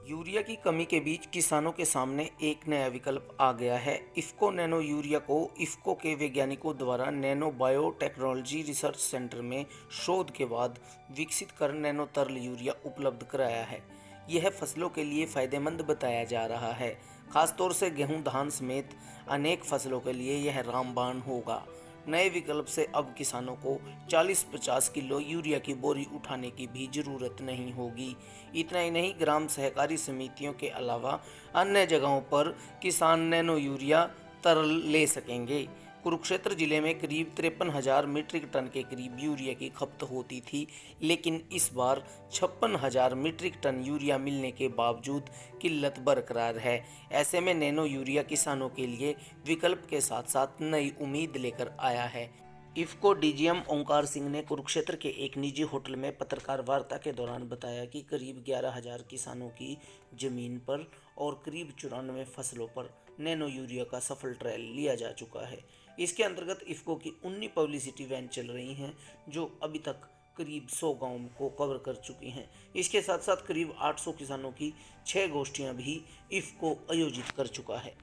Urea की कमी के बीच किसानों के सामने एक नया विकल्प आ गया है। इफ्को नैनो यूरिया को इफ्को के वैज्ञानिकों द्वारा नैनो बायोटेक्नोलॉजी रिसर्च सेंटर में शोध के बाद विकसित कर नैनो तरल यूरिया उपलब्ध कराया है। यह फसलों के लिए फायदेमंद बताया जा रहा है। खासतौर से गेहूं, धान समेत अनेक फसलों के लिए यह रामबाण होगा। नए विकल्प से अब किसानों को 40-50 किलो यूरिया की बोरी उठाने की भी जरूरत नहीं होगी। इतना ही नहीं, ग्राम सहकारी समितियों के अलावा अन्य जगहों पर किसान नैनो यूरिया तरल ले सकेंगे। कुरुक्षेत्र जिले में करीब 53,000 मीट्रिक टन के करीब यूरिया की खपत होती थी, लेकिन इस बार 56,000 मीट्रिक टन यूरिया मिलने के बावजूद किल्लत बरकरार है। ऐसे में नैनो यूरिया किसानों के लिए विकल्प के साथ साथ नई उम्मीद लेकर आया है। इफ्को डीजीएम ओंकार सिंह ने कुरुक्षेत्र के एक निजी होटल में पत्रकार वार्ता के दौरान बताया कि करीब 11,000 किसानों की जमीन पर और करीब 94 फसलों पर नैनो यूरिया का सफल ट्रायल लिया जा चुका है। इसके अंतर्गत इफ्को की 19 पब्लिसिटी वैन चल रही हैं, जो अभी तक करीब 100 गाँव को कवर कर चुकी हैं। इसके साथ साथ करीब 800 किसानों की 6 गोष्ठियां भी इफ्को आयोजित कर चुका है।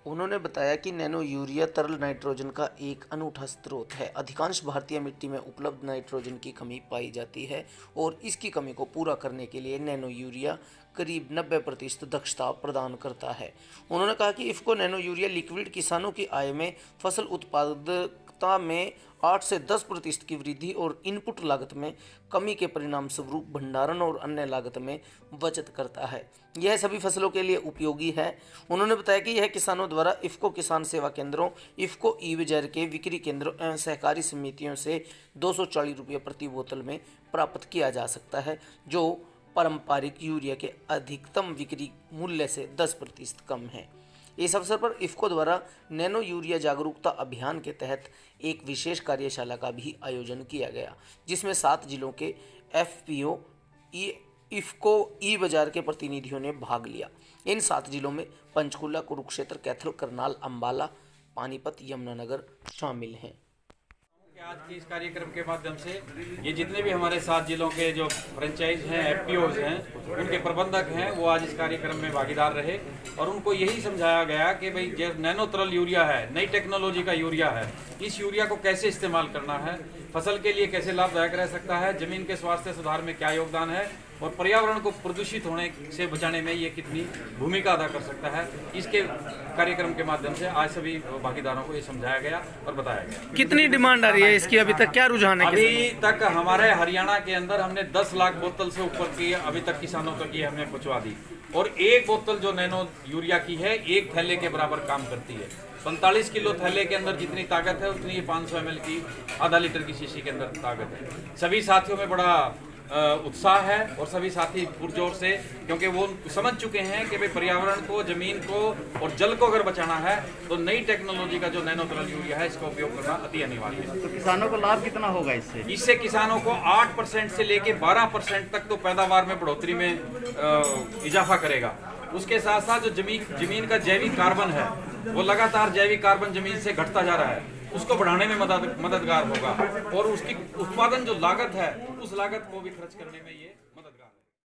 उन्होंने बताया कि नैनो यूरिया तरल नाइट्रोजन का एक अनूठा स्रोत है। अधिकांश भारतीय मिट्टी में उपलब्ध नाइट्रोजन की कमी पाई जाती है और इसकी कमी को पूरा करने के लिए नैनो यूरिया करीब 90% दक्षता प्रदान करता है। उन्होंने कहा कि इफ्को नैनो यूरिया लिक्विड किसानों की आय में, फसल उत्पादकता में 8 से 10% की वृद्धि और इनपुट लागत में कमी के परिणाम स्वरूप भंडारण और अन्य लागत में बचत करता है। यह सभी फसलों के लिए उपयोगी है। उन्होंने बताया कि यह किसानों द्वारा इफ्को किसान सेवा केंद्रों, इफ्को ई बाजार के बिक्री केंद्रों एवं सहकारी समितियों से 240 रुपये प्रति बोतल में प्राप्त किया जा सकता है, जो पारंपरिक यूरिया के अधिकतम बिक्री मूल्य से 10% कम है। इस अवसर पर इफ्को द्वारा नैनो यूरिया जागरूकता अभियान के तहत एक विशेष कार्यशाला का भी आयोजन किया गया, जिसमें 7 जिलों के एफपीओ, इफ्को ई बाजार के प्रतिनिधियों ने भाग लिया। इन 7 जिलों में पंचकुला, कुरुक्षेत्र, कैथल, करनाल, अंबाला, पानीपत, यमुनानगर शामिल हैं। आज के इस कार्यक्रम के माध्यम से ये जितने भी हमारे 7 जिलों के जो फ्रेंचाइज हैं, एफपीओज हैं, उनके प्रबंधक हैं, वो आज इस कार्यक्रम में भागीदार रहे और उनको यही समझाया गया कि भाई जो नैनो तरल यूरिया है, नई टेक्नोलॉजी का यूरिया है, इस यूरिया को कैसे इस्तेमाल करना है, फसल के लिए कैसे लाभदायक रह सकता है, जमीन के स्वास्थ्य सुधार में क्या योगदान है और पर्यावरण को प्रदूषित होने से बचाने में ये कितनी भूमिका अदा कर सकता है। इसके कार्यक्रम के माध्यम से आज सभी भागीदारों को ये समझाया गया और बताया गया। कितनी डिमांड आ रही है इसकी? अभी तक क्या रुझान है? अभी तक हमारे हरियाणा के अंदर हमने 10 लाख बोतल से ऊपर की अभी तक किसानों तक ये हमने पहुंचवा दी और एक बोतल जो नैनो यूरिया की है, एक थैले के बराबर काम करती है। 45 किलो थैले के अंदर जितनी ताकत है, उतनी 500 ml की आधा लीटर की शीशी के अंदर ताकत है। सभी साथियों में बड़ा उत्साह है और सभी साथी पुरजोर से, क्योंकि वो समझ चुके हैं कि भाई पर्यावरण को, जमीन को और जल को अगर बचाना है तो नई टेक्नोलॉजी का जो नैनो तरल यूरिया है, इसका उपयोग करना अति अनिवार्य है। तो किसानों को लाभ कितना होगा इससे? इससे किसानों को 8% से लेके 12% तक तो पैदावार में बढ़ोतरी में इजाफा करेगा। उसके साथ साथ जो जमीन का जैविक कार्बन है, वो लगातार जैविक कार्बन जमीन से घटता जा रहा है, उसको बढ़ाने में मददगार होगा और उसकी उत्पादन जो लागत है, उस लागत को भी खर्च करने में ये